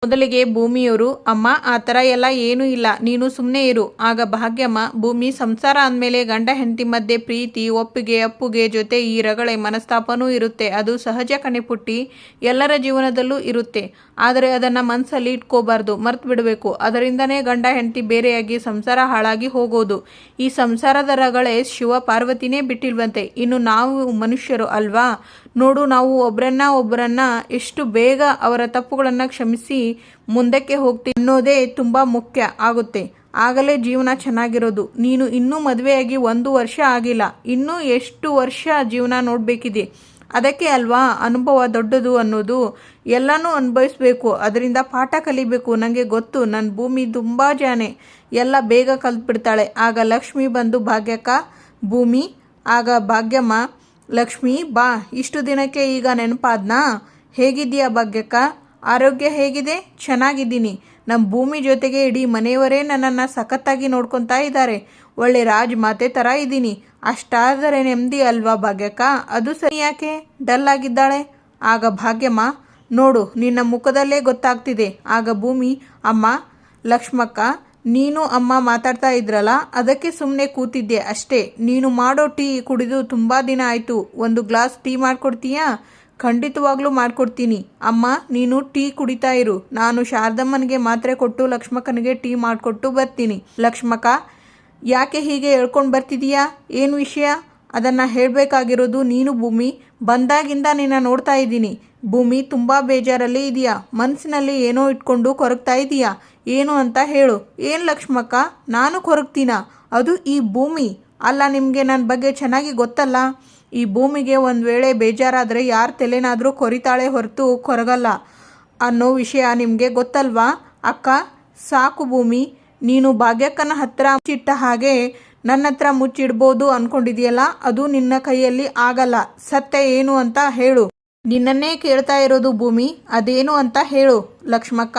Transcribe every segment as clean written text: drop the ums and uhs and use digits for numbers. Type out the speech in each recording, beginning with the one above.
ಮೊದಲಿಗೆ ಭೂಮಿಯವರು, ಅಮ್ಮ ಆ ಥರ ಎಲ್ಲ ಏನೂ ಇಲ್ಲ, ನೀನು ಸುಮ್ಮನೆ ಇರು. ಆಗ ಭಾಗ್ಯಮ್ಮ, ಭೂಮಿ, ಸಂಸಾರ ಅಂದಮೇಲೆ ಗಂಡ ಹೆಂಡತಿ ಮಧ್ಯೆ ಪ್ರೀತಿ, ಒಪ್ಪಿಗೆ, ಅಪ್ಪುಗೆ ಜೊತೆ ಈ ರಗಳೆ ಮನಸ್ತಾಪನೂ ಇರುತ್ತೆ. ಅದು ಸಹಜ ಕಣೆ ಪುಟ್ಟಿ, ಎಲ್ಲರ ಜೀವನದಲ್ಲೂ ಇರುತ್ತೆ. ಆದರೆ ಅದನ್ನು ಮನಸ್ಸಲ್ಲಿ ಇಟ್ಕೋಬಾರ್ದು, ಮರ್ತು ಬಿಡಬೇಕು. ಅದರಿಂದನೇ ಗಂಡ ಹೆಂಡತಿ ಬೇರೆಯಾಗಿ ಸಂಸಾರ ಹಾಳಾಗಿ ಹೋಗೋದು. ಈ ಸಂಸಾರದ ರಗಳೆ ಶಿವ ಪಾರ್ವತಿನೇ ಬಿಟ್ಟಿಲ್ವಂತೆ, ಇನ್ನು ನಾವು ಮನುಷ್ಯರು ಅಲ್ವಾ? ನೋಡು, ನಾವು ಒಬ್ಬರನ್ನ ಎಷ್ಟು ಬೇಗ ಅವರ ತಪ್ಪುಗಳನ್ನು ಕ್ಷಮಿಸಿ ಮುಂದಕ್ಕೆ ಹೋಗ್ತೀವಿ ಅನ್ನೋದೇ ತುಂಬ ಮುಖ್ಯ ಆಗುತ್ತೆ. ಆಗಲೇ ಜೀವನ ಚೆನ್ನಾಗಿರೋದು. ನೀನು ಇನ್ನೂ ಮದುವೆಯಾಗಿ 1 ವರ್ಷ ಆಗಿಲ್ಲ, ಇನ್ನೂ ಎಷ್ಟು ವರ್ಷ ಜೀವನ ನೋಡಬೇಕಿದೆ. ಅದಕ್ಕೆ ಅಲ್ವಾ ಅನುಭವ ದೊಡ್ಡದು ಅನ್ನೋದು. ಎಲ್ಲನೂ ಅನುಭವಿಸ್ಬೇಕು, ಅದರಿಂದ ಪಾಠ ಕಲಿಬೇಕು. ನನಗೆ ಗೊತ್ತು, ನನ್ನ ಭೂಮಿ ತುಂಬ ಜಾನೆ, ಎಲ್ಲ ಬೇಗ ಕಲ್ತ್ಬಿಡ್ತಾಳೆ. ಆಗ ಲಕ್ಷ್ಮಿ ಬಂದು ಭಾಗ್ಯಕ್ಕ, ಭೂಮಿ, ಆಗ ಭಾಗ್ಯಮ್ಮ, ಲಕ್ಷ್ಮಿ ಬಾ, ಇಷ್ಟು ದಿನಕ್ಕೆ ಈಗ ನೆನಪಾದ್ನಾ? ಹೇಗಿದ್ದೀಯಾ ಭಾಗ್ಯಕ್ಕ? ಆರೋಗ್ಯ ಹೇಗಿದೆ? ಚೆನ್ನಾಗಿದ್ದೀನಿ. ನಮ್ಮ ಭೂಮಿ ಜೊತೆಗೆ ಇಡೀ ಮನೆಯವರೇ ನನ್ನನ್ನು ಸಖತ್ತಾಗಿ ನೋಡ್ಕೊತಾ ಇದ್ದಾರೆ. ಒಳ್ಳೆ ರಾಜಮಾತೆ ಥರ ಇದ್ದೀನಿ. ಅಷ್ಟಾದರೆ ನೆಮ್ಮದಿ ಅಲ್ವಾ ಭಾಗ್ಯಕ್ಕ? ಅದು ಸರಿ, ಯಾಕೆ ಡಲ್ ಆಗಿದ್ದಾಳೆ? ಆಗ ಭಾಗ್ಯಮ್ಮ, ನೋಡು, ನಿನ್ನ ಮುಖದಲ್ಲೇ ಗೊತ್ತಾಗ್ತಿದೆ. ಆಗ ಭೂಮಿ, ಅಮ್ಮ, ಲಕ್ಷ್ಮಕ್ಕ, ನೀನು ಅಮ್ಮ ಮಾತಾಡ್ತಾ ಇದ್ರಲ್ಲ, ಅದಕ್ಕೆ ಸುಮ್ಮನೆ ಕೂತಿದ್ದೆ ಅಷ್ಟೇ. ನೀನು ಮಾಡೋ ಟೀ ಕುಡಿದು ತುಂಬ ದಿನ ಆಯಿತು. ಒಂದು ಗ್ಲಾಸ್ ಟೀ ಮಾಡಿಕೊಡ್ತೀಯಾ? ಖಂಡಿತವಾಗ್ಲೂ ಮಾಡಿಕೊಡ್ತೀನಿ ಅಮ್ಮ, ನೀನು ಟೀ ಕುಡಿತಾ ಇರು. ನಾನು ಶಾರದಮ್ಮನಿಗೆ ಮಾತ್ರೆ ಕೊಟ್ಟು ಲಕ್ಷ್ಮಕ್ಕನಿಗೆ ಟೀ ಮಾಡಿಕೊಟ್ಟು ಬರ್ತೀನಿ. ಲಕ್ಷ್ಮಕ್ಕ, ಯಾಕೆ ಹೀಗೆ ಹೇಳ್ಕೊಂಡು ಬರ್ತಿದೀಯಾ? ಏನು ವಿಷಯ? ಅದನ್ನು ಹೇಳಬೇಕಾಗಿರೋದು ನೀನು ಭೂಮಿ. ಬಂದಾಗಿಂದ ನಿನ್ನ ನೋಡ್ತಾ ಇದ್ದೀನಿ. ಭೂಮಿ, ತುಂಬ ಬೇಜಾರಲ್ಲಿ ಇದೆಯಾ? ಮನಸ್ಸಿನಲ್ಲಿ ಏನೋ ಇಟ್ಕೊಂಡು ಕೊರಗ್ತಾ ಇದೆಯಾ? ಏನು ಅಂತ ಹೇಳು. ಏನು ಲಕ್ಷ್ಮಕ್ಕ, ನಾನು ಕೊರಗ್ತೀನ? ಅದು ಈ ಭೂಮಿ ಅಲ್ಲ, ನಿಮಗೆ ನನ್ನ ಬಗ್ಗೆ ಚೆನ್ನಾಗಿ ಗೊತ್ತಲ್ಲ. ಈ ಭೂಮಿಗೆ ಒಂದು ವೇಳೆ ಬೇಜಾರಾದರೆ ಯಾರ ತಲೆನಾದರೂ ಕೊರಿತಾಳೆ ಹೊರತು ಕೊರಗಲ್ಲ ಅನ್ನೋ ವಿಷಯ ನಿಮಗೆ ಗೊತ್ತಲ್ವಾ? ಅಕ್ಕ, ಸಾಕು ಭೂಮಿ, ನೀನು ಭಾಗ್ಯಕ್ಕನ ಹತ್ರ ಮುಚ್ಚಿಟ್ಟ ಹಾಗೆ ನನ್ನ ಹತ್ರ ಮುಚ್ಚಿಡ್ಬೋದು ಅಂದ್ಕೊಂಡಿದೆಯಲ್ಲ, ಅದು ನಿನ್ನ ಕೈಯಲ್ಲಿ ಆಗಲ್ಲ. ಸತ್ಯ ಏನು ಅಂತ ಹೇಳು. ನಿನ್ನನ್ನೇ ಕೇಳ್ತಾ ಇರೋದು ಭೂಮಿ, ಅದೇನು ಅಂತ ಹೇಳು. ಲಕ್ಷ್ಮಕ್ಕ,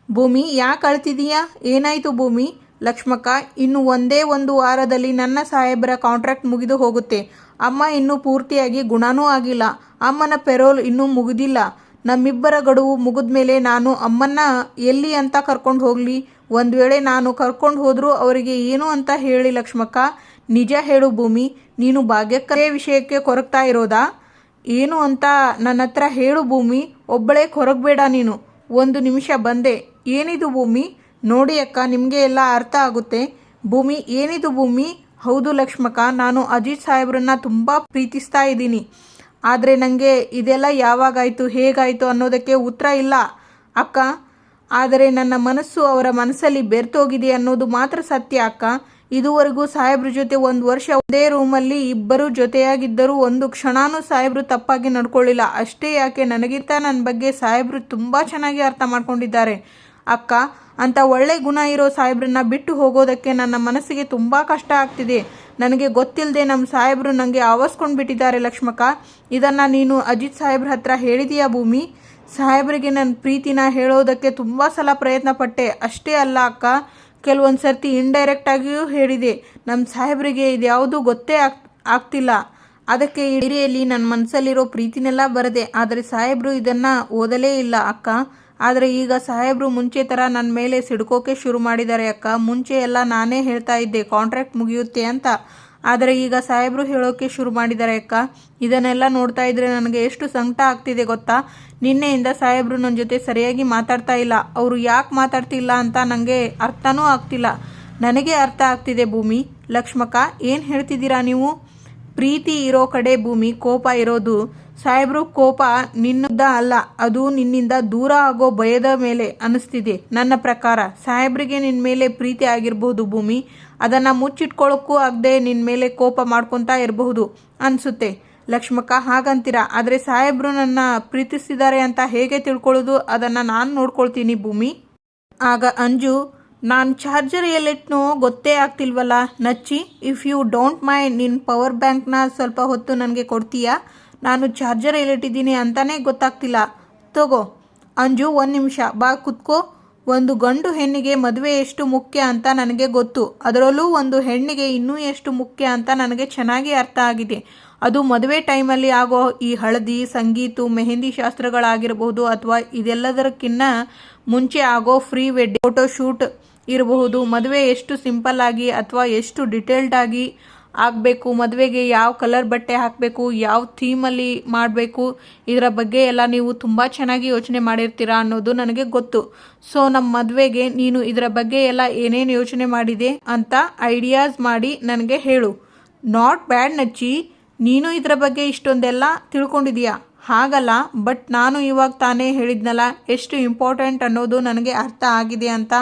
ಭೂಮಿ, ಯಾಕೆ ಅಳ್ತಿದೀಯಾ? ಏನಾಯಿತು ಭೂಮಿ? ಲಕ್ಷ್ಮಕ್ಕ, ಇನ್ನು ಒಂದೇ 1 ವಾರದಲ್ಲಿ ನನ್ನ ಸಾಹೇಬರ ಕಾಂಟ್ರಾಕ್ಟ್ ಮುಗಿದು ಹೋಗುತ್ತೆ. ಅಮ್ಮ ಇನ್ನೂ ಪೂರ್ತಿಯಾಗಿ ಗುಣನೂ ಆಗಿಲ್ಲ. ಅಮ್ಮನ ಪೆರೋಲ್ ಇನ್ನೂ ಮುಗಿದಿಲ್ಲ. ನಮ್ಮಿಬ್ಬರ ಗಡುವು ಮುಗಿದ ಮೇಲೆ ನಾನು ಅಮ್ಮನ್ನ ಎಲ್ಲಿ ಅಂತ ಕರ್ಕೊಂಡು ಹೋಗಲಿ? ಒಂದು ವೇಳೆ ನಾನು ಕರ್ಕೊಂಡು ಹೋದರೂ ಅವರಿಗೆ ಏನು ಅಂತ ಹೇಳಿ ಲಕ್ಷ್ಮಕ್ಕ? ನಿಜ ಹೇಳು ಭೂಮಿ, ನೀನು ಭಾಗ್ಯಕ್ಕೇ ವಿಷಯಕ್ಕೆ ಕೊರಗ್ತಾ ಇರೋದಾ? ಏನು ಅಂತ ನನ್ನ ಹತ್ರ ಹೇಳು ಭೂಮಿ. ಒಬ್ಬಳೇ ಕೊರಗಬೇಡ ನೀನು. 1 ನಿಮಿಷ ಬಂದೆ. ಏನಿದು ಭೂಮಿ? ನೋಡಿ ಅಕ್ಕ, ನಿಮಗೆ ಎಲ್ಲ ಅರ್ಥ ಆಗುತ್ತೆ. ಭೂಮಿ, ಏನಿದು ಭೂಮಿ? ಹೌದು ಲಕ್ಷ್ಮಕ್ಕ, ನಾನು ಅಜಿತ್ ಸಾಹೇಬ್ರನ್ನ ತುಂಬ ಪ್ರೀತಿಸ್ತಾ ಇದ್ದೀನಿ. ಆದರೆ ನನಗೆ ಇದೆಲ್ಲ ಯಾವಾಗಾಯಿತು, ಹೇಗಾಯಿತು ಅನ್ನೋದಕ್ಕೆ ಉತ್ತರ ಇಲ್ಲ ಅಕ್ಕ. ಆದರೆ ನನ್ನ ಮನಸ್ಸು ಅವರ ಮನಸ್ಸಲ್ಲಿ ಬೆರ್ತೋಗಿದೆ ಅನ್ನೋದು ಮಾತ್ರ ಸತ್ಯ ಅಕ್ಕ. ಇದುವರೆಗೂ ಸಾಹೇಬ್ರ ಜೊತೆ 1 ವರ್ಷ ಒಂದೇ ರೂಮಲ್ಲಿ ಇಬ್ಬರು ಜೊತೆಯಾಗಿದ್ದರೂ ಒಂದು ಕ್ಷಣನೂ ಸಾಹೇಬ್ರು ತಪ್ಪಾಗಿ ನಡ್ಕೊಳ್ಳಿಲ್ಲ. ಅಷ್ಟೇ ಯಾಕೆ, ನನಗಿಂತ ನನ್ನ ಬಗ್ಗೆ ಸಾಹೇಬ್ರು ತುಂಬ ಚೆನ್ನಾಗಿ ಅರ್ಥ ಮಾಡ್ಕೊಂಡಿದ್ದಾರೆ ಅಕ್ಕ. ಅಂತ ಒಳ್ಳೆ ಗುಣ ಇರೋ ಸಾಹೇಬ್ರನ್ನ ಬಿಟ್ಟು ಹೋಗೋದಕ್ಕೆ ನನ್ನ ಮನಸ್ಸಿಗೆ ತುಂಬ ಕಷ್ಟ ಆಗ್ತಿದೆ. ನನಗೆ ಗೊತ್ತಿಲ್ಲದೆ ನಮ್ಮ ಸಾಹೇಬ್ರು ನನಗೆ ಆವರಿಸ್ಕೊಂಡು ಬಿಟ್ಟಿದ್ದಾರೆ ಲಕ್ಷ್ಮಕ್ಕ. ಇದನ್ನು ನೀನು ಅಜಿತ್ ಸಾಹೇಬ್ರ ಹತ್ರ ಹೇಳಿದೀಯಾ ಭೂಮಿ? ಸಾಹೇಬ್ರಿಗೆ ನನ್ನ ಪ್ರೀತಿನ ಹೇಳೋದಕ್ಕೆ ತುಂಬ ಸಲ ಪ್ರಯತ್ನ ಪಟ್ಟೆ. ಅಷ್ಟೇ ಅಲ್ಲ ಅಕ್ಕ, ಕೆಲವೊಂದು ಸರ್ತಿ ಇಂಡೈರೆಕ್ಟಾಗಿಯೂ ಹೇಳಿದೆ. ನಮ್ಮ ಸಾಹೇಬ್ರಿಗೆ ಇದ್ಯಾವುದೂ ಗೊತ್ತೇ ಆಗ್ತಿಲ್ಲ. ಅದಕ್ಕೆ ಡೈರಿಯಲ್ಲಿ ನನ್ನ ಮನಸ್ಸಲ್ಲಿರೋ ಪ್ರೀತಿನೆಲ್ಲ ಬರದೆ. ಆದರೆ ಸಾಹೇಬ್ರು ಇದನ್ನು ಓದಲೇ ಇಲ್ಲ ಅಕ್ಕ. ಆದರೆ ಈಗ ಸಾಹೇಬ್ರು ಮುಂಚೆ ಥರ ನನ್ನ ಮೇಲೆ ಸಿಡ್ಕೋಕೆ ಶುರು ಮಾಡಿದ್ದಾರೆ ಅಕ್ಕ. ಮುಂಚೆ ಎಲ್ಲ ನಾನೇ ಹೇಳ್ತಾ ಇದ್ದೆ ಕಾಂಟ್ರಾಕ್ಟ್ ಮುಗಿಯುತ್ತೆ ಅಂತ, ಆದರೆ ಈಗ ಸಾಹೇಬ್ರು ಹೇಳೋಕ್ಕೆ ಶುರು ಮಾಡಿದ್ದಾರೆ ಅಕ್ಕ. ಇದನ್ನೆಲ್ಲ ನೋಡ್ತಾ ಇದ್ರೆ ನನಗೆ ಎಷ್ಟು ಸಂಕಟ ಆಗ್ತಿದೆ ಗೊತ್ತಾ? ನಿನ್ನೆಯಿಂದ ಸಾಹೇಬ್ರು ನನ್ನ ಜೊತೆ ಸರಿಯಾಗಿ ಮಾತಾಡ್ತಾ ಇಲ್ಲ. ಅವರು ಯಾಕೆ ಮಾತಾಡ್ತಿಲ್ಲ ಅಂತ ನನಗೆ ಅರ್ಥನೂ ಆಗ್ತಿಲ್ಲ. ನನಗೆ ಅರ್ಥ ಆಗ್ತಿದೆ ಭೂಮಿ. ಲಕ್ಷ್ಮಕ್ಕ, ಏನು ಹೇಳ್ತಿದ್ದೀರಾ ನೀವು? ಪ್ರೀತಿ ಇರೋ ಕಡೆ ಭೂಮಿ ಕೋಪ ಇರೋದು. ಸಾಹೇಬ್ರು ಕೋಪ ನಿನ್ನಿಂದ ಅಲ್ಲ, ಅದು ನಿನ್ನಿಂದ ದೂರ ಆಗೋ ಭಯದ ಮೇಲೆ ಅನ್ನಿಸ್ತಿದೆ. ನನ್ನ ಪ್ರಕಾರ ಸಾಹೇಬ್ರಿಗೆ ನಿನ್ನ ಮೇಲೆ ಪ್ರೀತಿ ಆಗಿರಬಹುದು ಭೂಮಿ, ಅದನ್ನು ಮುಚ್ಚಿಟ್ಕೊಳ್ಳೋಕ್ಕೂ ಆಗದೆ ನಿನ್ನ ಮೇಲೆ ಕೋಪ ಮಾಡ್ಕೊತಾ ಇರಬಹುದು ಅನಿಸುತ್ತೆ. ಲಕ್ಷ್ಮಕ್ಕ, ಹಾಗಂತೀರಾ? ಆದರೆ ಸಾಹೇಬ್ರು ನನ್ನ ಪ್ರೀತಿಸಿದ್ದಾರೆ ಅಂತ ಹೇಗೆ ತಿಳ್ಕೊಳ್ಳೋದು? ಅದನ್ನು ನಾನು ನೋಡ್ಕೊಳ್ತೀನಿ ಭೂಮಿ. ಆಗ ಅಂಜು, ನಾನು ಚಾರ್ಜರ್ ಎಲ್ಲಿಟ್ನೋ ಗೊತ್ತೇ ಆಗ್ತಿಲ್ವಲ್ಲ ನಚ್ಚಿ. ಇಫ್ ಯು ಡೋಂಟ್ ಮೈಂಡ್, ನಿನ್ನ ಪವರ್ ಬ್ಯಾಂಕ್ನ ಸ್ವಲ್ಪ ಹೊತ್ತು ನನಗೆ ಕೊಡ್ತೀಯಾ? ನಾನು ಚಾರ್ಜರ್ ಎಲ್ಲಿಟ್ಟಿದ್ದೀನಿ ಅಂತಲೇ ಗೊತ್ತಾಗ್ತಿಲ್ಲ. ತಗೋ ಅಂಜು, 1 ನಿಮಿಷ ಬಾ ಕುತ್ಕೋ. ಒಂದು ಗಂಡು ಹೆಣ್ಣಿಗೆ ಮದುವೆ ಎಷ್ಟು ಮುಖ್ಯ ಅಂತ ನನಗೆ ಗೊತ್ತು. ಅದರಲ್ಲೂ ಒಂದು ಹೆಣ್ಣಿಗೆ ಇನ್ನೂ ಎಷ್ಟು ಮುಖ್ಯ ಅಂತ ನನಗೆ ಚೆನ್ನಾಗಿ ಅರ್ಥ ಆಗಿದೆ. ಅದು ಮದುವೆ ಟೈಮಲ್ಲಿ ಆಗೋ ಈ ಹಳದಿ, ಸಂಗೀತ, ಮೆಹಂದಿ ಶಾಸ್ತ್ರಗಳಾಗಿರಬಹುದು ಅಥವಾ ಇದೆಲ್ಲದಕ್ಕಿಂತ ಮುಂಚೆ ಆಗೋ ಪ್ರೀ ವೆಡ್ಡಿಂಗ್ ಫೋಟೋಶೂಟ್ ಇರಬಹುದು. ಮದುವೆ ಎಷ್ಟು ಸಿಂಪಲ್ ಆಗಿ ಅಥವಾ ಎಷ್ಟು ಡಿಟೇಲ್ಡ್ ಆಗಿ ಆಗಬೇಕು, ಮದುವೆಗೆ ಯಾವ ಕಲರ್ ಬಟ್ಟೆ ಹಾಕಬೇಕು, ಯಾವ ಥೀಮಲ್ಲಿ ಮಾಡಬೇಕು, ಇದರ ಬಗ್ಗೆ ಎಲ್ಲ ನೀವು ತುಂಬ ಚೆನ್ನಾಗಿ ಯೋಚನೆ ಮಾಡಿರ್ತೀರಾ ಅನ್ನೋದು ನನಗೆ ಗೊತ್ತು. ಸೊ ನಮ್ಮ ಮದುವೆಗೆ ನೀನು ಇದರ ಬಗ್ಗೆ ಎಲ್ಲ ಏನೇನು ಯೋಚನೆ ಮಾಡಿದೆ ಅಂತ ಐಡಿಯಾಸ್ ಮಾಡಿ ನನಗೆ ಹೇಳು. ನಾಟ್ ಬ್ಯಾಡ್ ನಚ್ಚಿ, ನೀನು ಇದರ ಬಗ್ಗೆ ಇಷ್ಟೊಂದೆಲ್ಲ ತಿಳ್ಕೊಂಡಿದೀಯಾ ಹಾಗಲ್ಲ, ಬಟ್ ನಾನು ಇವಾಗ ತಾನೇ ಹೇಳಿದ್ನಲ್ಲ ಎಷ್ಟು ಇಂಪಾರ್ಟೆಂಟ್ ಅನ್ನೋದು ನನಗೆ ಅರ್ಥ ಆಗಿದೆ ಅಂತ.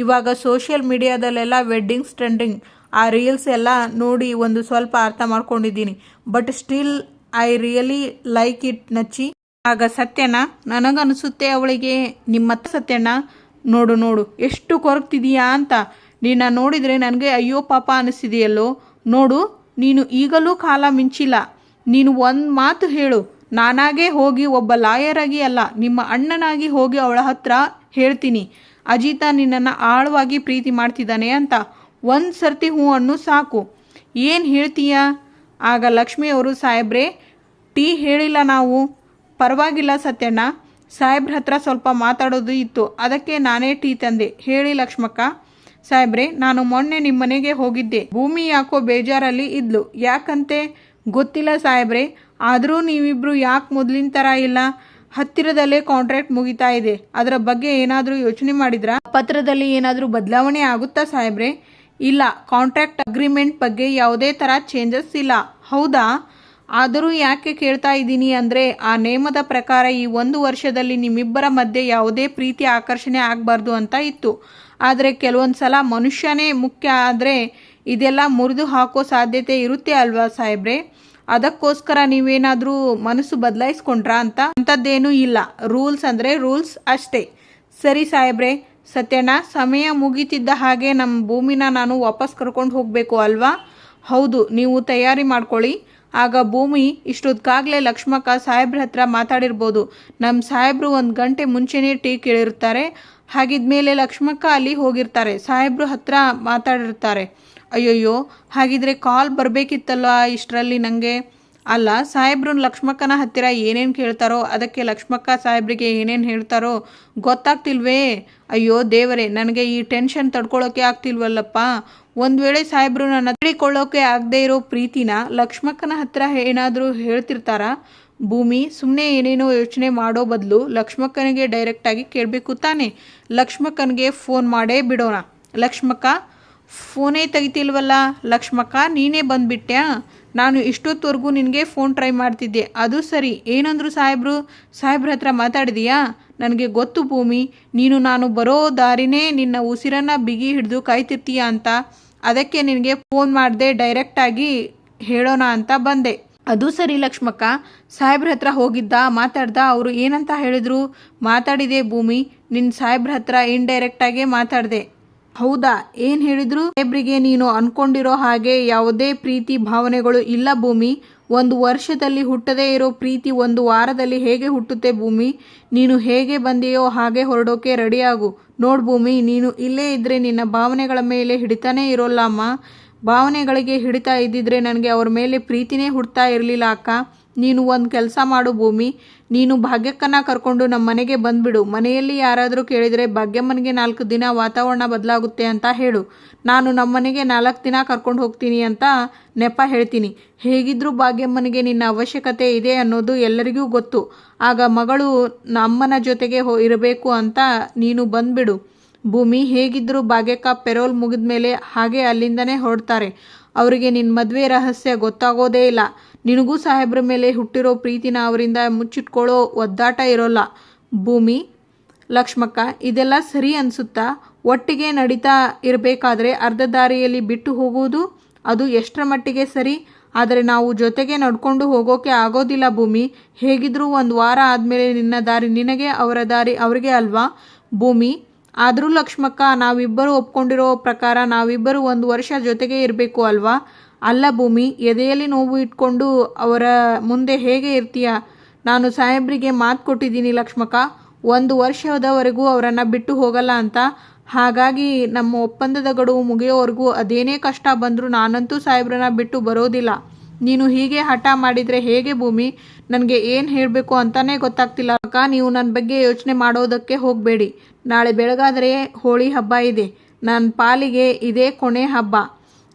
ಇವಾಗ ಸೋಷಿಯಲ್ ಮೀಡಿಯಾದಲ್ಲೆಲ್ಲ ವೆಡ್ಡಿಂಗ್ಸ್ ಟ್ರೆಂಡಿಂಗ್, ಆ ರೀಲ್ಸ್ ಎಲ್ಲ ನೋಡಿ ಒಂದು ಸ್ವಲ್ಪ ಅರ್ಥ ಮಾಡ್ಕೊಂಡಿದ್ದೀನಿ. But still I really like it ನಚ್ಚಿ. ಆಗ ಸತ್ಯನ ನನಗನ್ನಿಸುತ್ತೆ ಅವಳಿಗೆ, ನಿಮ್ಮ ಸತ್ಯಣ್ಣ ನೋಡು ನೋಡು ಎಷ್ಟು ಕೊರಗ್ತಿದೀಯಾ ಅಂತ. ನಿನ್ನ ನೋಡಿದರೆ ನನಗೆ ಅಯ್ಯೋ ಪಾಪ ಅನಿಸಿದೆಯಲ್ಲೋ. ನೋಡು, ನೀನು ಈಗಲೂ ಕಾಲ ಮಿಂಚಿಲ್ಲ. ನೀನು ಒಂದು ಮಾತು ಹೇಳು, ನಾನಾಗೇ ಹೋಗಿ ಒಬ್ಬ ಲಾಯರಾಗಿ ಅಲ್ಲ, ನಿಮ್ಮ ಅಣ್ಣನಾಗಿ ಹೋಗಿ ಅವಳ ಹತ್ರ ಹೇಳ್ತೀನಿ ಅಜಿತ ನಿನ್ನನ್ನು ಆಳವಾಗಿ ಪ್ರೀತಿ ಮಾಡ್ತಿದ್ದಾನೆ ಅಂತ. ಒಂದು ಸರ್ತಿ ಹ್ಞೂ ಅನ್ನು ಸಾಕು. ಏನು ಹೇಳ್ತೀಯ? ಆಗ ಲಕ್ಷ್ಮಿಯವರು, ಸಾಹೇಬ್ರೆ ಟೀ ಹೇಳಿಲ್ಲ ನಾವು. ಪರವಾಗಿಲ್ಲ ಸತ್ಯಣ್ಣ, ಸಾಹೇಬ್ರ ಹತ್ರ ಸ್ವಲ್ಪ ಮಾತಾಡೋದು ಇತ್ತು, ಅದಕ್ಕೆ ನಾನೇ ಟೀ ತಂದೆ. ಹೇಳಿ ಲಕ್ಷ್ಮಕ್ಕ. ಸಾಹೇಬ್ರೆ, ನಾನು ಮೊನ್ನೆ ನಿಮ್ಮ ಮನೆಗೆ ಹೋಗಿದ್ದೆ. ಭೂಮಿ ಯಾಕೋ ಬೇಜಾರಲ್ಲಿ ಇದ್ಲು. ಯಾಕಂತೆ ಗೊತ್ತಿಲ್ಲ ಸಾಹೇಬ್ರೆ, ಆದರೂ ನೀವಿಬ್ಬರು ಯಾಕೆ ಮೊದಲಿನ ಥರ ಇಲ್ಲ? ಹತ್ತಿರದಲ್ಲೇ ಕಾಂಟ್ರಾಕ್ಟ್ ಮುಗಿತಾ ಇದೆ, ಅದರ ಬಗ್ಗೆ ಏನಾದರೂ ಯೋಚನೆ ಮಾಡಿದ್ರಾ? ಪತ್ರದಲ್ಲಿ ಏನಾದರೂ ಬದಲಾವಣೆ ಆಗುತ್ತಾ ಸಾಹೇಬ್ರೆ? ಇಲ್ಲ, ಕಾಂಟ್ರಾಕ್ಟ್ ಅಗ್ರಿಮೆಂಟ್ ಬಗ್ಗೆ ಯಾವುದೇ ಥರ ಚೇಂಜಸ್ ಇಲ್ಲ. ಹೌದಾ? ಆದರೂ ಯಾಕೆ ಕೇಳ್ತಾ ಇದ್ದೀನಿ ಅಂದರೆ, ಆ ನೇಮದ ಪ್ರಕಾರ ಈ 1 ವರ್ಷದಲ್ಲಿ ನಿಮ್ಮಿಬ್ಬರ ಮಧ್ಯೆ ಯಾವುದೇ ಪ್ರೀತಿ ಆಕರ್ಷಣೆ ಆಗಬಾರ್ದು ಅಂತ ಇತ್ತು. ಆದರೆ ಕೆಲವೊಂದು ಸಲ ಮನುಷ್ಯನೇ ಮುಖ್ಯ ಆದರೆ ಇದೆಲ್ಲ ಮುರಿದು ಹಾಕೋ ಸಾಧ್ಯತೆ ಇರುತ್ತೆ ಅಲ್ವಾ ಸಾಹೇಬ್ರೆ? ಅದಕ್ಕೋಸ್ಕರ ನೀವೇನಾದರೂ ಮನಸ್ಸು ಬದಲಾಯಿಸ್ಕೊಂಡ್ರಾ ಅಂತ? ಅಂಥದ್ದೇನೂ ಇಲ್ಲ. ರೂಲ್ಸ್ ಅಂದರೆ ರೂಲ್ಸ್ ಅಷ್ಟೇ. ಸರಿ ಸಾಹೇಬ್ರೆ. ಸತ್ಯಣ್ಣ, ಸಮಯ ಮುಗೀತಿದ್ದ ಹಾಗೆ ನಮ್ಮ ಭೂಮಿನ ನಾನು ವಾಪಸ್ ಕರ್ಕೊಂಡು ಹೋಗಬೇಕು ಅಲ್ವಾ? ಹೌದು, ನೀವು ತಯಾರಿ ಮಾಡ್ಕೊಳ್ಳಿ. ಆಗ ಭೂಮಿ ಇಷ್ಟೊತ್ತಿಗಾಗಲೇ ಲಕ್ಷ್ಮಕ್ಕ ಸಾಹೇಬ್ರ ಹತ್ರ ಮಾತಾಡಿರ್ಬೋದು. ನಮ್ಮ ಸಾಹೇಬ್ರು 1 ಗಂಟೆ ಮುಂಚೆನೇ ಟೀ ಕೇಳಿರ್ತಾರೆ. ಹಾಗಿದ್ಮೇಲೆ ಲಕ್ಷ್ಮಕ್ಕ ಅಲ್ಲಿ ಹೋಗಿರ್ತಾರೆ, ಸಾಹೇಬ್ರು ಹತ್ರ ಮಾತಾಡಿರ್ತಾರೆ. ಅಯ್ಯಯ್ಯೋ, ಹಾಗಿದ್ರೆ ಕಾಲ್ ಬರಬೇಕಿತ್ತಲ್ಲ ಇಷ್ಟರಲ್ಲಿ ನನಗೆ. ಅಲ್ಲ, ಸಾಹೇಬ್ರು ಲಕ್ಷ್ಮಕ್ಕನ ಹತ್ತಿರ ಏನೇನು ಕೇಳ್ತಾರೋ ಅದಕ್ಕೆ ಲಕ್ಷ್ಮಕ್ಕ ಸಾಹೇಬ್ರಿಗೆ ಏನೇನು ಹೇಳ್ತಾರೋ ಗೊತ್ತಾಗ್ತಿಲ್ವೇ? ಅಯ್ಯೋ ದೇವರೇ, ನನಗೆ ಈ ಟೆನ್ಷನ್ ತಡ್ಕೊಳ್ಳೋಕೆ ಆಗ್ತಿಲ್ವಲ್ಲಪ್ಪ. ಒಂದು ವೇಳೆ ಸಾಹೇಬ್ರು ನನ್ನ ತಿಳಿಕೊಳ್ಳೋಕೆ ಆಗದೆ ಇರೋ ಪ್ರೀತಿನ ಲಕ್ಷ್ಮಕ್ಕನ ಹತ್ರ ಏನಾದರೂ ಹೇಳ್ತಿರ್ತಾರಾ? ಭೂಮಿ, ಸುಮ್ಮನೆ ಏನೇನೋ ಯೋಚನೆ ಮಾಡೋ ಬದಲು ಲಕ್ಷ್ಮಕ್ಕನಿಗೆ ಡೈರೆಕ್ಟಾಗಿ ಕೇಳಬೇಕು ತಾನೆ. ಲಕ್ಷ್ಮಕ್ಕನಿಗೆ ಫೋನ್ ಮಾಡೇ ಬಿಡೋಣ. ಲಕ್ಷ್ಮಕ್ಕ, ಫೋನೇ ತೆಗಿತಿಲ್ವಲ್ಲ. ಲಕ್ಷ್ಮಕ್ಕ, ನೀನೇ ಬಂದುಬಿಟ್ಟ್ಯಾ? ನಾನು ಇಷ್ಟೊತ್ತವರೆಗೂ ನಿನಗೆ ಫೋನ್ ಟ್ರೈ ಮಾಡ್ತಿದ್ದೆ. ಅದು ಸರಿ, ಏನಂದ್ರು ಸಾಹೇಬ್ರು? ಸಾಹೇಬ್ರ ಹತ್ರ ಮಾತಾಡಿದೀಯಾ? ನನಗೆ ಗೊತ್ತು ಭೂಮಿ, ನೀನು ನಾನು ಬರೋ ದಾರಿನೇ ನಿನ್ನ ಉಸಿರನ್ನು ಬಿಗಿ ಹಿಡಿದು ಕಾಯ್ತಿರ್ತೀಯ ಅಂತ. ಅದಕ್ಕೆ ನಿನಗೆ ಫೋನ್ ಮಾಡಿದೆ, ಡೈರೆಕ್ಟಾಗಿ ಹೇಳೋಣ ಅಂತ ಬಂದೆ. ಅದು ಸರಿ ಲಕ್ಷ್ಮಕ್ಕ, ಸಾಹೇಬ್ರ ಹತ್ರ ಹೋಗಿದ್ದ, ಮಾತಾಡ್ದ? ಅವರು ಏನಂತ ಹೇಳಿದ್ರು? ಮಾತಾಡಿದೆ ಭೂಮಿ, ನಿನ್ನ ಸಾಹೇಬ್ರ ಹತ್ರ ಇಂಡೈರೆಕ್ಟಾಗೇ ಮಾತಾಡಿದೆ. ಹೌದಾ? ಏನು ಹೇಳಿದ್ರು? ಸಾಹೇಬ್ರಿಗೆ ನೀನು ಅಂದ್ಕೊಂಡಿರೋ ಹಾಗೆ ಯಾವುದೇ ಪ್ರೀತಿ ಭಾವನೆಗಳು ಇಲ್ಲ ಭೂಮಿ. 1 ವರ್ಷದಲ್ಲಿ ಹುಟ್ಟದೇ ಇರೋ ಪ್ರೀತಿ 1 ವಾರದಲ್ಲಿ ಹೇಗೆ ಹುಟ್ಟುತ್ತೆ ಭೂಮಿ? ನೀನು ಹೇಗೆ ಬಂದೆಯೋ ಹಾಗೆ ಹೊರಡೋಕೆ ರೆಡಿಯಾಗು. ನೋಡು ಭೂಮಿ, ನೀನು ಇಲ್ಲೇ ಇದ್ದರೆ ನಿನ್ನ ಭಾವನೆಗಳ ಮೇಲೆ ಹಿಡಿತಾನೇ ಇರೋಲ್ಲ ಅಮ್ಮ. ಭಾವನೆಗಳಿಗೆ ಹಿಡಿತಾ ಇದ್ದಿದ್ರೆ ನನಗೆ ಅವ್ರ ಮೇಲೆ ಪ್ರೀತಿನೇ ಹುಡ್ತಾ ಇರಲಿಲ್ಲ ಅಕ್ಕ. ನೀನು ಒಂದು ಕೆಲಸ ಮಾಡು ಭೂಮಿ, ನೀನು ಭಾಗ್ಯಕ್ಕನ್ನ ಕರ್ಕೊಂಡು ನಮ್ಮ ಮನೆಗೆ ಬಂದುಬಿಡು. ಮನೆಯಲ್ಲಿ ಯಾರಾದರೂ ಕೇಳಿದರೆ ಭಾಗ್ಯಮ್ಮನಿಗೆ 4 ದಿನ ವಾತಾವರಣ ಬದಲಾಗುತ್ತೆ ಅಂತ ಹೇಳು. ನಾನು ನಮ್ಮ ಮನೆಗೆ 4 ದಿನ ಕರ್ಕೊಂಡು ಹೋಗ್ತೀನಿ ಅಂತ ನೆಪ ಹೇಳ್ತೀನಿ. ಹೇಗಿದ್ದರೂ ಭಾಗ್ಯಮ್ಮನಿಗೆ ನಿನ್ನ ಅವಶ್ಯಕತೆ ಇದೆ ಅನ್ನೋದು ಎಲ್ಲರಿಗೂ ಗೊತ್ತು. ಆಗ ಮಗಳು ಅಮ್ಮನ ಜೊತೆಗೆ ಇರಬೇಕು ಅಂತ ನೀನು ಬಂದುಬಿಡು. ಭೂಮಿ, ಹೇಗಿದ್ದರೂ ಭಾಗ್ಯಕ್ಕ ಪೆರೋಲ್ ಮುಗಿದ ಮೇಲೆ ಹಾಗೆ ಅಲ್ಲಿಂದನೇ ಹೊರಡ್ತಾರೆ. ಅವರಿಗೆ ನಿನ್ನ ಮದುವೆ ರಹಸ್ಯ ಗೊತ್ತಾಗೋದೇ ಇಲ್ಲ. ನಿನಗೂ ಸಾಹೇಬ್ರ ಮೇಲೆ ಹುಟ್ಟಿರೋ ಪ್ರೀತಿನ ಅವರಿಂದ ಮುಚ್ಚಿಟ್ಕೊಳ್ಳೋ ಒದ್ದಾಟ ಇರೋಲ್ಲ. ಭೂಮಿ, ಲಕ್ಷ್ಮಕ್ಕ, ಇದೆಲ್ಲ ಸರಿ ಅನಿಸುತ್ತಾ? ಒಟ್ಟಿಗೆ ನಡೀತಾ ಇರಬೇಕಾದ್ರೆ ಅರ್ಧ ದಾರಿಯಲ್ಲಿ ಬಿಟ್ಟು ಹೋಗುವುದು ಅದು ಎಷ್ಟರ ಮಟ್ಟಿಗೆ ಸರಿ? ಆದರೆ ನಾವು ಜೊತೆಗೆ ನಡ್ಕೊಂಡು ಹೋಗೋಕೆ ಆಗೋದಿಲ್ಲ ಭೂಮಿ. ಹೇಗಿದ್ರೂ 1 ವಾರ ಆದಮೇಲೆ ನಿನ್ನ ದಾರಿ ನಿನಗೆ, ಅವರ ದಾರಿ ಅವರಿಗೆ ಅಲ್ವಾ ಭೂಮಿ? ಆದರೂ ಲಕ್ಷ್ಮಕ್ಕ, ನಾವಿಬ್ಬರು ಒಪ್ಕೊಂಡಿರೋ ಪ್ರಕಾರ ನಾವಿಬ್ಬರು 1 ವರ್ಷ ಜೊತೆಗೆ ಇರಬೇಕು ಅಲ್ವಾ? ಅಲ್ಲ ಭೂಮಿ, ಎದೆಯಲ್ಲಿ ನೋವು ಇಟ್ಕೊಂಡು ಅವರ ಮುಂದೆ ಹೇಗೆ ಇರ್ತೀಯ? ನಾನು ಸಾಹೇಬ್ರಿಗೆ ಮಾತು ಕೊಟ್ಟಿದ್ದೀನಿ ಲಕ್ಷ್ಮಕ್ಕ, 1 ವರ್ಷದವರೆಗೂ ಅವರನ್ನು ಬಿಟ್ಟು ಹೋಗಲ್ಲ ಅಂತ. ಹಾಗಾಗಿ ನಮ್ಮ ಒಪ್ಪಂದದ ಗಡುವು ಮುಗಿಯೋವರೆಗೂ ಅದೇನೇ ಕಷ್ಟ ಬಂದರೂ ನಾನಂತೂ ಸಾಹೇಬ್ರನ್ನ ಬಿಟ್ಟು ಬರೋದಿಲ್ಲ. ನೀನು ಹೀಗೆ ಹಠ ಮಾಡಿದರೆ ಹೇಗೆ ಭೂಮಿ? ನನಗೆ ಏನು ಹೇಳಬೇಕು ಅಂತಲೇ ಗೊತ್ತಾಗ್ತಿಲ್ಲ ಅಕ್ಕ. ನೀವು ನನ್ನ ಬಗ್ಗೆ ಯೋಚನೆ ಮಾಡೋದಕ್ಕೆ ಹೋಗಬೇಡಿ. ನಾಳೆ ಬೆಳಗಾದರೆ ಹೋಳಿ ಹಬ್ಬ ಇದೆ. ನನ್ನ ಪಾಲಿಗೆ ಇದೇ ಕೊನೆ ಹಬ್ಬ.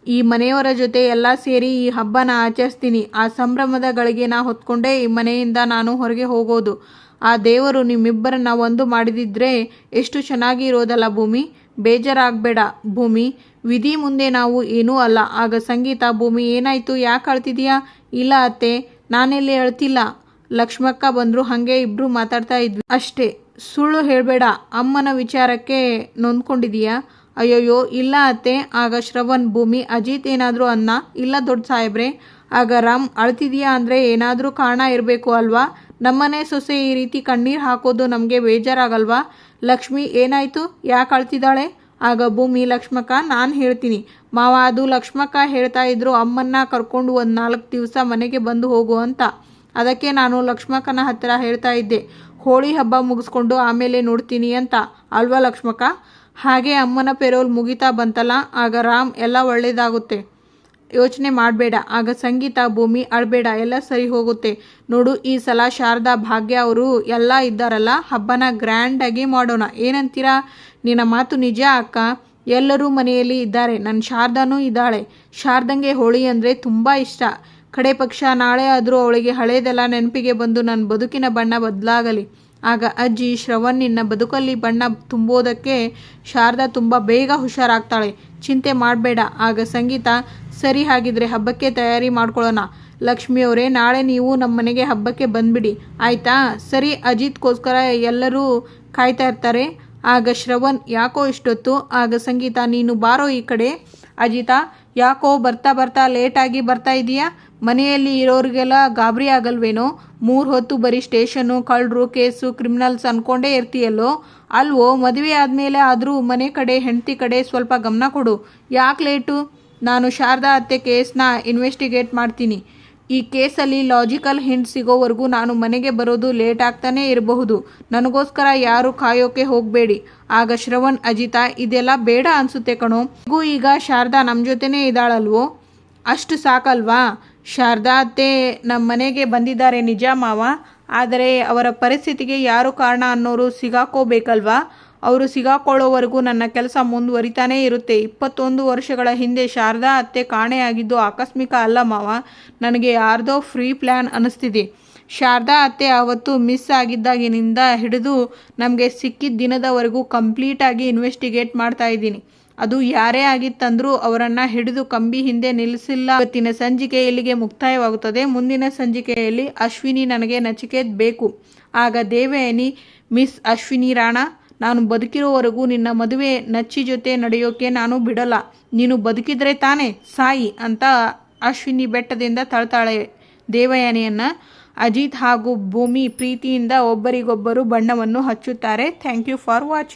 ಈ ಮನೆಯವರ ಜೊತೆ ಎಲ್ಲ ಸೇರಿ ಈ ಹಬ್ಬನ ಆಚರಿಸ್ತೀನಿ. ಆ ಸಂಭ್ರಮದ ಗಳಿಗೆನ ಹೊತ್ಕೊಂಡೇ ಈ ಮನೆಯಿಂದ ನಾನು ಹೊರಗೆ ಹೋಗೋದು. ಆ ದೇವರು ನಿಮ್ಮಿಬ್ಬರನ್ನ ಒಂದು ಮಾಡಿದಿದ್ರೆ ಎಷ್ಟು ಚೆನ್ನಾಗಿ ಇರೋದಲ್ಲ ಭೂಮಿ. ಬೇಜಾರಾಗಬೇಡ ಭೂಮಿ, ವಿಧಿ ಮುಂದೆ ನಾವು ಏನೂ ಅಲ್ಲ. ಆಗ ಸಂಗೀತ, ಭೂಮಿ ಏನಾಯಿತು, ಯಾಕೆ ಅಳ್ತಿದೀಯಾ? ಇಲ್ಲ ಅತ್ತೆ, ನಾನೆಲ್ಲಿ ಅಳ್ತಿಲ್ಲ. ಲಕ್ಷ್ಮಕ್ಕ ಬಂದರು, ಹಾಗೆ ಇಬ್ಬರು ಮಾತಾಡ್ತಾ ಇದ್ವಿ ಅಷ್ಟೇ. ಸುಳ್ಳು ಹೇಳಬೇಡ. ಅಮ್ಮನ ವಿಚಾರಕ್ಕೆ ನೊಂದ್ಕೊಂಡಿದೀಯಾ? ಅಯ್ಯೋಯ್ಯೋ ಇಲ್ಲ ಅತ್ತೆ. ಆಗ ಶ್ರವಣ್, ಭೂಮಿ, ಅಜಿತ್ ಏನಾದರೂ ಅನ್ನ? ಇಲ್ಲ ದೊಡ್ಡ ಸಾಹೇಬ್ರೆ. ಆಗ ರಾಮ್, ಅಳ್ತಿದೀಯಾ ಅಂದರೆ ಏನಾದರೂ ಕಾರಣ ಇರಬೇಕು ಅಲ್ವಾ? ನಮ್ಮನೆ ಸೊಸೆ ಈ ರೀತಿ ಕಣ್ಣೀರು ಹಾಕೋದು ನಮಗೆ ಬೇಜಾರಾಗಲ್ವಾ? ಲಕ್ಷ್ಮಿ, ಏನಾಯಿತು, ಯಾಕೆ ಅಳ್ತಿದ್ದಾಳೆ? ಆಗ ಭೂಮಿ, ಲಕ್ಷ್ಮಕ್ಕ, ನಾನು ಹೇಳ್ತೀನಿ ಮಾವ. ಅದು ಲಕ್ಷ್ಮಕ್ಕ ಹೇಳ್ತಾ ಇದ್ರು ಅಮ್ಮನ್ನ ಕರ್ಕೊಂಡು ಒಂದು 4 ದಿವಸ ಮನೆಗೆ ಬಂದು ಹೋಗು ಅಂತ. ಅದಕ್ಕೆ ನಾನು ಲಕ್ಷ್ಮಕ್ಕನ ಹತ್ತಿರ ಹೇಳ್ತಾ ಇದ್ದೆ, ಹೋಳಿ ಹಬ್ಬ ಮುಗಿಸ್ಕೊಂಡು ಆಮೇಲೆ ನೋಡ್ತೀನಿ ಅಂತ. ಅಲ್ವಾ ಲಕ್ಷ್ಮಕ್ಕ? ಹಾಗೆ ಅಮ್ಮನ ಪೆರೋಲ್ ಮುಗಿತಾ ಬಂತಲ್ಲ, ಆಗ ರಾಮ್, ಎಲ್ಲ ಒಳ್ಳೆಯದಾಗುತ್ತೆ, ಯೋಚನೆ ಮಾಡಬೇಡ. ಆಗ ಸಂಗೀತ, ಭೂಮಿ ಅಳಬೇಡ, ಎಲ್ಲ ಸರಿ ಹೋಗುತ್ತೆ. ನೋಡು, ಈ ಸಲ ಶಾರದಾ, ಭಾಗ್ಯ ಅವರು ಎಲ್ಲ ಇದ್ದಾರಲ್ಲ, ಹಬ್ಬನ ಗ್ರ್ಯಾಂಡಾಗಿ ಮಾಡೋಣ. ಏನಂತೀರಾ? ನಿನ್ನ ಮಾತು ನಿಜ ಅಕ್ಕ. ಎಲ್ಲರೂ ಮನೆಯಲ್ಲಿ ಇದ್ದಾರೆ. ನನ್ನ ಶಾರದಾನೂ ಇದ್ದಾಳೆ. ಶಾರದಂಗೆ ಹೋಳಿ ಅಂದರೆ ತುಂಬ ಇಷ್ಟ. ಕಡೆ ಪಕ್ಷ ನಾಳೆ ಆದರೂ ಅವಳಿಗೆ ಹಳೇದೆಲ್ಲ ನೆನಪಿಗೆ ಬಂದು ನನ್ನ ಬದುಕಿನ ಬಣ್ಣ ಬದಲಾಗಲಿ. ಆಗ ಅಜ್ಜಿ, ಶ್ರವಣ್, ನಿನ್ನ ಬದುಕಲ್ಲಿ ಬಣ್ಣ ತುಂಬೋದಕ್ಕೆ ಶಾರದಾ ತುಂಬ ಬೇಗ ಹುಷಾರಾಗ್ತಾಳೆ, ಚಿಂತೆ ಮಾಡಬೇಡ. ಆಗ ಸಂಗೀತ, ಸರಿ, ಹಾಗಿದ್ರೆ ಹಬ್ಬಕ್ಕೆ ತಯಾರಿ ಮಾಡ್ಕೊಳ್ಳೋಣ. ಲಕ್ಷ್ಮಿಯವರೇ, ನಾಳೆ ನೀವು ನಮ್ಮ ಮನೆಗೆ ಹಬ್ಬಕ್ಕೆ ಬಂದುಬಿಡಿ, ಆಯಿತಾ? ಸರಿ, ಅಜಿತ್ಗೋಸ್ಕರ ಎಲ್ಲರೂ ಕಾಯ್ತಾ ಇರ್ತಾರೆ. ಆಗ ಶ್ರವಣ್, ಯಾಕೋ ಇಷ್ಟೊತ್ತು? ಆಗ ಸಂಗೀತ, ನೀನು ಬಾರೋ ಈ ಕಡೆ. ಅಜಿತ, ಯಾಕೋ ಬರ್ತಾ ಬರ್ತಾ ಲೇಟಾಗಿ ಬರ್ತಾ ಇದೀಯಾ? ಮನೆಯಲ್ಲಿ ಇರೋರಿಗೆಲ್ಲ ಗಾಬರಿ ಆಗಲ್ವೇನೋ? 3 ಹೊತ್ತು ಬರೀ ಸ್ಟೇಷನ್ನು, ಕಳ್ಳರು, ಕೇಸು, ಕ್ರಿಮಿನಲ್ಸ್ ಅಂದ್ಕೊಂಡೇ ಇರ್ತೀಯಲ್ಲೋ? ಅಲ್ವೋ? ಮದುವೆ ಆದಮೇಲೆ ಆದರೂ ಮನೆ ಕಡೆ, ಹೆಂಡತಿ ಕಡೆ ಸ್ವಲ್ಪ ಗಮನ ಕೊಡು. ಯಾಕೆ ಲೇಟು? ನಾನು ಶಾರದಾ ಅತ್ತೆ ಕೇಸ್ನ ಇನ್ವೆಸ್ಟಿಗೇಟ್ ಮಾಡ್ತೀನಿ. ಈ ಕೇಸಲ್ಲಿ ಲಾಜಿಕಲ್ ಹಿಂಟ್ ಸಿಗೋವರೆಗೂ ನಾನು ಮನೆಗೆ ಬರೋದು ಲೇಟ್ ಆಗ್ತಾನೇ ಇರಬಹುದು. ನನಗೋಸ್ಕರ ಯಾರು ಕಾಯೋಕೆ ಹೋಗಬೇಡಿ. ಆಗ ಶ್ರವಣ್, ಅಜಿತ, ಇದೆಲ್ಲ ಬೇಡ ಅನಿಸುತ್ತೆ ಕಣೋ. ಈಗ ಶಾರದಾ ನಮ್ಮ ಜೊತೆನೇ ಇದ್ದಾಳಲ್ವೋ? ಅಷ್ಟು ಸಾಕಲ್ವಾ? ಶಾರದಾ ಅತ್ತೆ ನಮ್ಮ ಮನೆಗೆ ಬಂದಿದ್ದಾರೆ ನಿಜ ಮಾವ, ಆದರೆ ಅವರ ಪರಿಸ್ಥಿತಿಗೆ ಯಾರು ಕಾರಣ ಅನ್ನೋರು ಸಿಗಾಕೋಬೇಕಲ್ವಾ? ಅವರು ಸಿಗಾಕೊಳ್ಳೋವರೆಗೂ ನನ್ನ ಕೆಲಸ ಮುಂದುವರಿತಾನೇ ಇರುತ್ತೆ. 21 ವರ್ಷಗಳ ಹಿಂದೆ ಶಾರದಾ ಅತ್ತೆ ಕಾಣೆಯಾಗಿದ್ದು ಆಕಸ್ಮಿಕ ಅಲ್ಲ ಮಾವ, ನನಗೆ ಯಾರ್ದೋ ಫ್ರೀ ಪ್ಲ್ಯಾನ್ ಅನ್ನಿಸ್ತಿದೆ. ಶಾರದಾ ಅತ್ತೆ ಆವತ್ತು ಮಿಸ್ ಆಗಿದ್ದಾಗಿನಿಂದ ಹಿಡಿದು ನಮಗೆ ಸಿಕ್ಕಿದ ದಿನದವರೆಗೂ ಕಂಪ್ಲೀಟಾಗಿ ಇನ್ವೆಸ್ಟಿಗೇಟ್ ಮಾಡ್ತಾ ಇದ್ದೀನಿ. ಅದು ಯಾರೇ ಆಗಿತ್ತಂದ್ರೂ ಅವರನ್ನು ಹಿಡಿದು ಕಂಬಿ ಹಿಂದೆ ನಿಲ್ಲಿಸಿಲ್ಲ. ಇವತ್ತಿನ ಸಂಚಿಕೆ ಇಲ್ಲಿಗೆ ಮುಕ್ತಾಯವಾಗುತ್ತದೆ. ಮುಂದಿನ ಸಂಚಿಕೆಯಲ್ಲಿ ಅಶ್ವಿನಿ ನನಗೆ ನಚಿಕೇತ್ ಬೇಕು. ಆಗ ದೇವಯಾನಿ, ಮಿಸ್ ಅಶ್ವಿನಿ ರಾಣಾ, ನಾನು ಬದುಕಿರೋವರೆಗೂ ನಿನ್ನ ಮದುವೆ ನಚ್ಚಿ ಜೊತೆ ನಡೆಯೋಕೆ ನಾನು ಬಿಡಲ್ಲ. ನೀನು ಬದುಕಿದ್ರೆ ತಾನೇ, ಸಾಯಿ ಅಂತ ಅಶ್ವಿನಿ ಬೆಟ್ಟದಿಂದ ತಳ್ತಾಳೆ ದೇವಯಾನಿಯನ್ನು. ಅಜಿತ್ ಹಾಗೂ ಭೂಮಿ ಪ್ರೀತಿಯಿಂದ ಒಬ್ಬರಿಗೊಬ್ಬರು ಬಣ್ಣವನ್ನು ಹಚ್ಚುತ್ತಾರೆ. Thank you for watching.